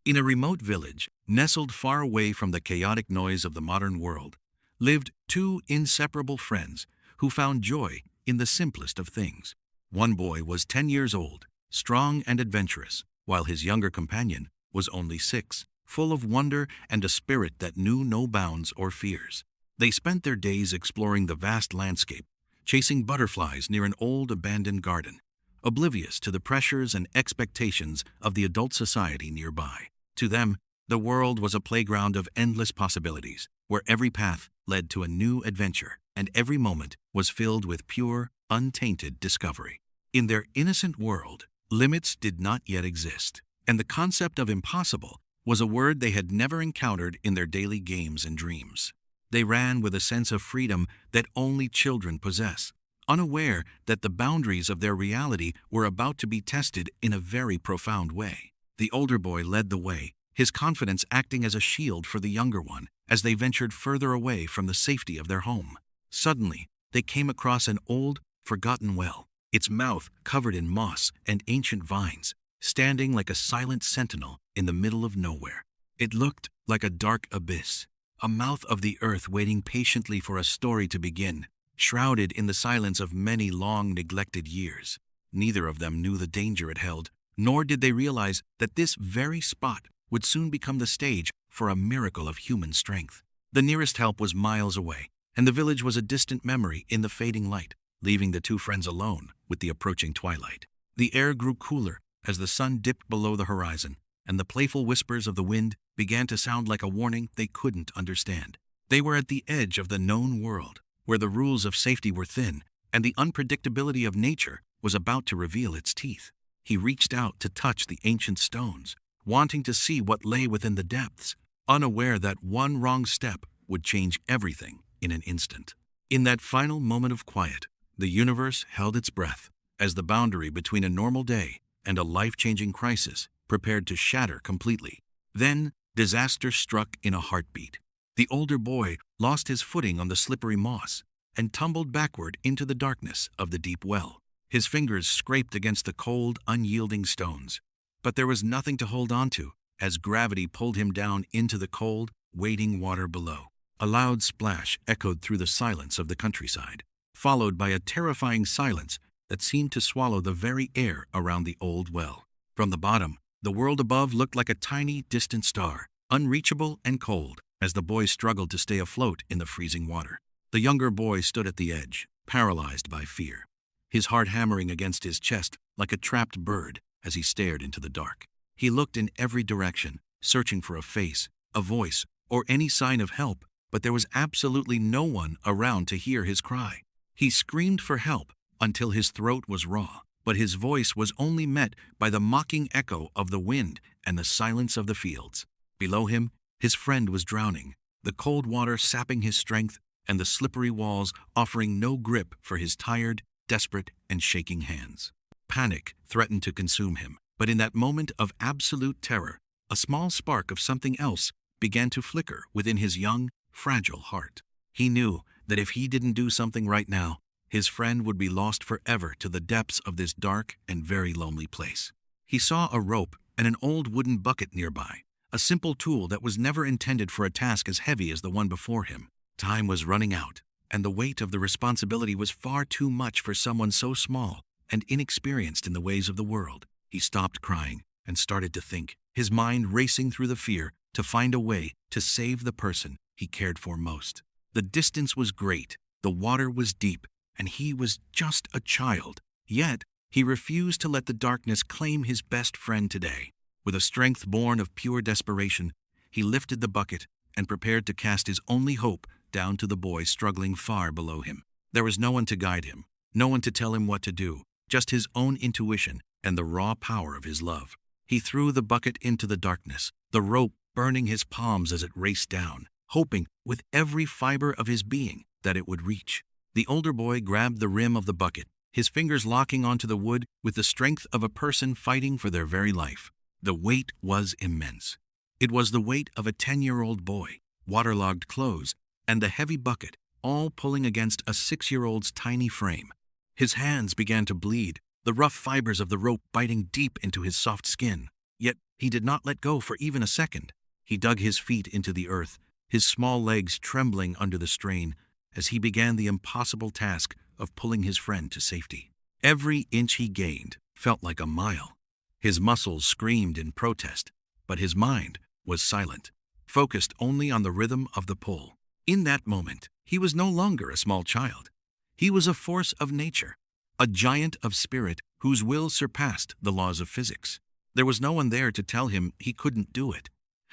In a remote village, nestled far away from the chaotic noise of the modern world, lived two inseparable friends who found joy in the simplest of things. One boy was 10 years old, strong and adventurous, while his younger companion was only 6, full of wonder and a spirit that knew no bounds or fears. They spent their days exploring the vast landscape, chasing butterflies near an old abandoned garden, oblivious to the pressures and expectations of the adult society nearby. To them, the world was a playground of endless possibilities, where every path led to a new adventure, and every moment was filled with pure, untainted discovery. In their innocent world, limits did not yet exist, and the concept of impossible was a word they had never encountered in their daily games and dreams. They ran with a sense of freedom that only children possess, unaware that the boundaries of their reality were about to be tested in a very profound way. The older boy led the way, his confidence acting as a shield for the younger one as they ventured further away from the safety of their home. Suddenly, they came across an old, forgotten well, its mouth covered in moss and ancient vines, standing like a silent sentinel in the middle of nowhere. It looked like a dark abyss, a mouth of the earth waiting patiently for a story to begin, shrouded in the silence of many long neglected years. Neither of them knew the danger it held, nor did they realize that this very spot would soon become the stage for a miracle of human strength. The nearest help was miles away, and the village was a distant memory in the fading light, leaving the two friends alone with the approaching twilight. The air grew cooler as the sun dipped below the horizon, and the playful whispers of the wind began to sound like a warning they couldn't understand. They were at the edge of the known world, where the rules of safety were thin, and the unpredictability of nature was about to reveal its teeth. He reached out to touch the ancient stones, wanting to see what lay within the depths, unaware that one wrong step would change everything in an instant. In that final moment of quiet, the universe held its breath as the boundary between a normal day and a life-changing crisis prepared to shatter completely. Then, disaster struck in a heartbeat. The older boy lost his footing on the slippery moss and tumbled backward into the darkness of the deep well. His fingers scraped against the cold, unyielding stones. But there was nothing to hold on to as gravity pulled him down into the cold, waiting water below. A loud splash echoed through the silence of the countryside, followed by a terrifying silence that seemed to swallow the very air around the old well. From the bottom, the world above looked like a tiny, distant star, unreachable and cold, as the boy struggled to stay afloat in the freezing water. The younger boy stood at the edge, paralyzed by fear, his heart hammering against his chest like a trapped bird as he stared into the dark. He looked in every direction, searching for a face, a voice, or any sign of help, but there was absolutely no one around to hear his cry. He screamed for help until his throat was raw, but his voice was only met by the mocking echo of the wind and the silence of the fields. Below him, his friend was drowning, the cold water sapping his strength and the slippery walls offering no grip for his tired, desperate, and shaking hands. Panic threatened to consume him, but in that moment of absolute terror, a small spark of something else began to flicker within his young, fragile heart. He knew that if he didn't do something right now, his friend would be lost forever to the depths of this dark and very lonely place. He saw a rope and an old wooden bucket nearby, a simple tool that was never intended for a task as heavy as the one before him. Time was running out, and the weight of the responsibility was far too much for someone so small and inexperienced in the ways of the world. He stopped crying and started to think, his mind racing through the fear to find a way to save the person he cared for most. The distance was great, the water was deep, and he was just a child. Yet, he refused to let the darkness claim his best friend today. With a strength born of pure desperation, he lifted the bucket and prepared to cast his only hope down to the boy struggling far below him. There was no one to guide him, no one to tell him what to do, just his own intuition and the raw power of his love. He threw the bucket into the darkness, the rope burning his palms as it raced down, hoping with every fiber of his being that it would reach. The older boy grabbed the rim of the bucket, his fingers locking onto the wood with the strength of a person fighting for their very life. The weight was immense. It was the weight of a 10-year-old boy, waterlogged clothes, and the heavy bucket, all pulling against a 6-year-old's tiny frame. His hands began to bleed, the rough fibers of the rope biting deep into his soft skin. Yet He did not let go for even a second. He dug his feet into the earth, his small legs trembling under the strain, as he began the impossible task of pulling his friend to safety. Every inch he gained felt like a mile. His muscles screamed in protest, but his mind was silent, focused only on the rhythm of the pull. In that moment, he was no longer a small child. He was a force of nature, a giant of spirit whose will surpassed the laws of physics. There was no one there to tell him he couldn't do it,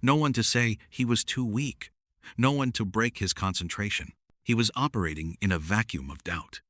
no one to say he was too weak, no one to break his concentration. He was operating in a vacuum of doubt.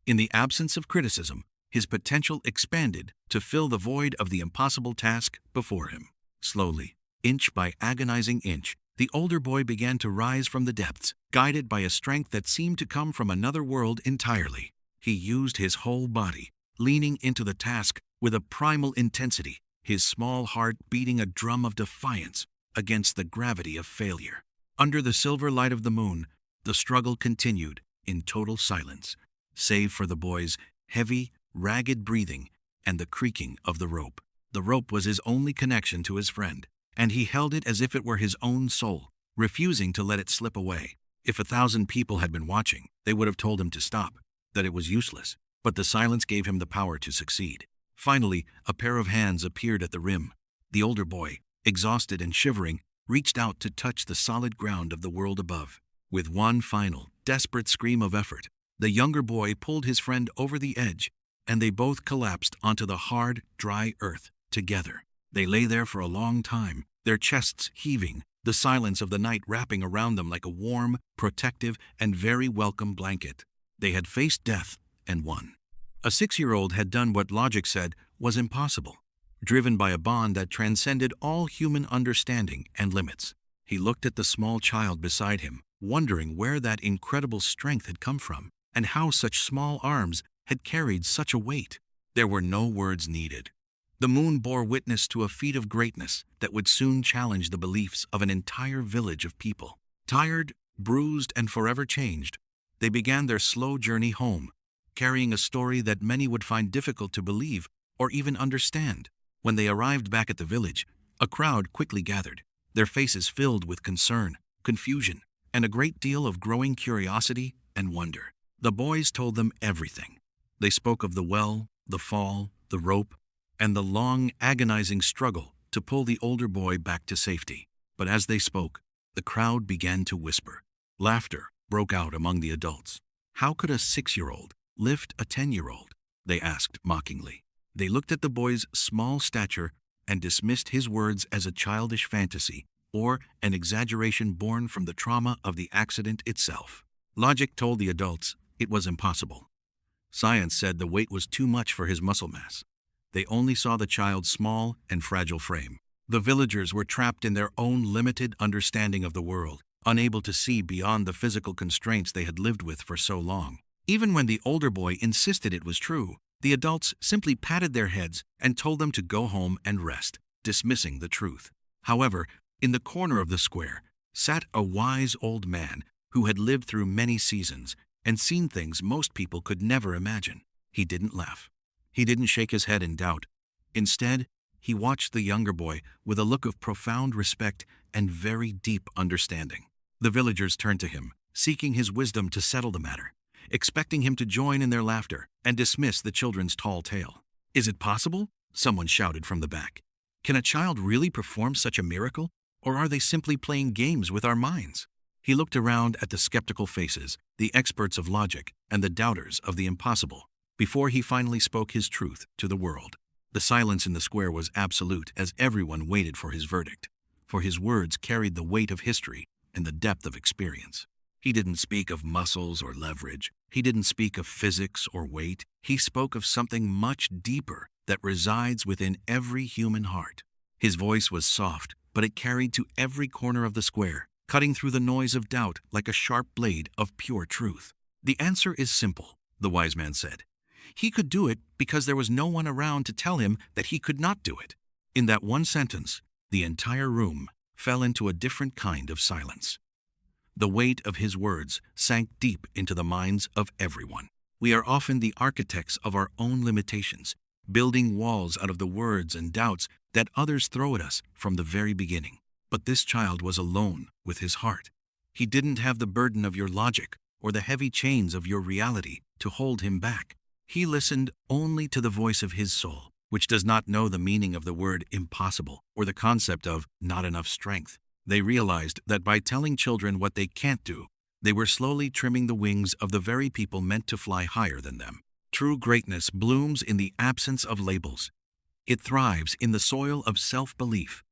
In the absence of criticism, his potential expanded to fill the void of the impossible task before him. Slowly, inch by agonizing inch, the older boy began to rise from the depths, guided by a strength that seemed to come from another world entirely. He used his whole body, leaning into the task with a primal intensity, his small heart beating a drum of defiance against the gravity of failure. Under the silver light of the moon, the struggle continued in total silence, save for the boy's heavy, ragged breathing and the creaking of the rope. The rope was his only connection to his friend, and he held it as if it were his own soul, refusing to let it slip away. If 1,000 people had been watching, they would have told him to stop, that it was useless. But the silence gave him the power to succeed. Finally, a pair of hands appeared at the rim. The older boy, exhausted and shivering, reached out to touch the solid ground of the world above. With one final, desperate scream of effort, the younger boy pulled his friend over the edge, and they both collapsed onto the hard, dry earth together. They lay there for a long time, their chests heaving, the silence of the night wrapping around them like a warm, protective, and very welcome blanket. They had faced death and won. A 6-year-old had done what logic said was impossible, driven by a bond that transcended all human understanding and limits. He looked at the small child beside him, wondering where that incredible strength had come from, and how such small arms had carried such a weight. There were no words needed. The moon bore witness to a feat of greatness that would soon challenge the beliefs of an entire village of people. Tired, bruised, and forever changed, they began their slow journey home, carrying a story that many would find difficult to believe or even understand. When they arrived back at the village, a crowd quickly gathered, their faces filled with concern, confusion, and a great deal of growing curiosity and wonder. The boys told them everything. They spoke of the well, the fall, the rope, and the long, agonizing struggle to pull the older boy back to safety. But as they spoke, the crowd began to whisper. Laughter broke out among the adults. How could a 6-year-old lift a 10-year-old? They asked mockingly. They looked at the boy's small stature and dismissed his words as a childish fantasy or an exaggeration born from the trauma of the accident itself. Logic told the adults it was impossible. Science said the weight was too much for his muscle mass. They only saw the child's small and fragile frame. The villagers were trapped in their own limited understanding of the world, unable to see beyond the physical constraints they had lived with for so long. Even when the older boy insisted it was true, the adults simply patted their heads and told them to go home and rest, dismissing the truth. However, in the corner of the square sat a wise old man who had lived through many seasons and seen things most people could never imagine. He didn't laugh. He didn't shake his head in doubt. Instead, he watched the younger boy with a look of profound respect and very deep understanding. The villagers turned to him, seeking his wisdom to settle the matter, expecting him to join in their laughter and dismiss the children's tall tale. "Is it possible?" someone shouted from the back. "Can a child really perform such a miracle, or are they simply playing games with our minds?" He looked around at the skeptical faces, the experts of logic, and the doubters of the impossible, before he finally spoke his truth to the world. The silence in the square was absolute as everyone waited for his verdict, for his words carried the weight of history and the depth of experience. He didn't speak of muscles or leverage. He didn't speak of physics or weight. He spoke of something much deeper that resides within every human heart. His voice was soft, but it carried to every corner of the square, cutting through the noise of doubt like a sharp blade of pure truth. "The answer is simple," the wise man said. "He could do it because there was no one around to tell him that he could not do it." In that one sentence, the entire room fell into a different kind of silence. The weight of his words sank deep into the minds of everyone. We are often the architects of our own limitations, building walls out of the words and doubts that others throw at us from the very beginning. But this child was alone with his heart. He didn't have the burden of your logic or the heavy chains of your reality to hold him back. He listened only to the voice of his soul, which does not know the meaning of the word impossible or the concept of not enough strength. They realized that by telling children what they can't do, they were slowly trimming the wings of the very people meant to fly higher than them. True greatness blooms in the absence of labels. It thrives in the soil of self-belief,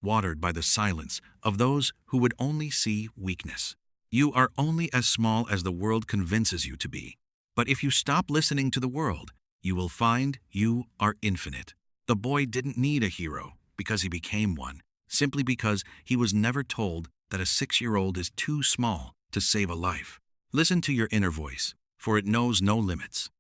watered by the silence of those who would only see weakness. You are only as small as the world convinces you to be. But if you stop listening to the world, you will find you are infinite. The boy didn't need a hero because he became one, simply because he was never told that a 6-year-old is too small to save a life. Listen to your inner voice, for it knows no limits.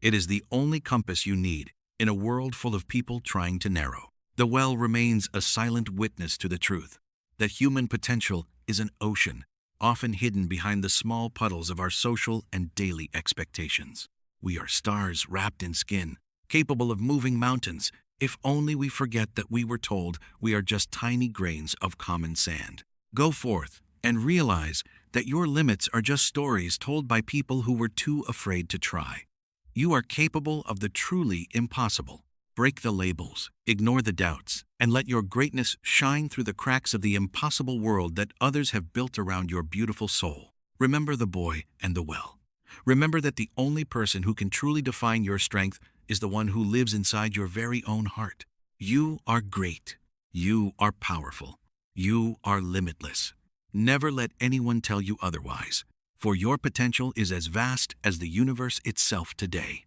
It is the only compass you need in a world full of people trying to narrow. The well remains a silent witness to the truth that human potential is an ocean, often hidden behind the small puddles of our social and daily expectations. We are stars wrapped in skin, capable of moving mountains, if only we forget that we were told we are just tiny grains of common sand. Go forth and realize that your limits are just stories told by people who were too afraid to try. You are capable of the truly impossible. Break the labels, ignore the doubts, and let your greatness shine through the cracks of the impossible world that others have built around your beautiful soul. Remember the boy and the well. Remember that the only person who can truly define your strength is the one who lives inside your very own heart. You are great. You are powerful. You are limitless. Never let anyone tell you otherwise, for your potential is as vast as the universe itself today.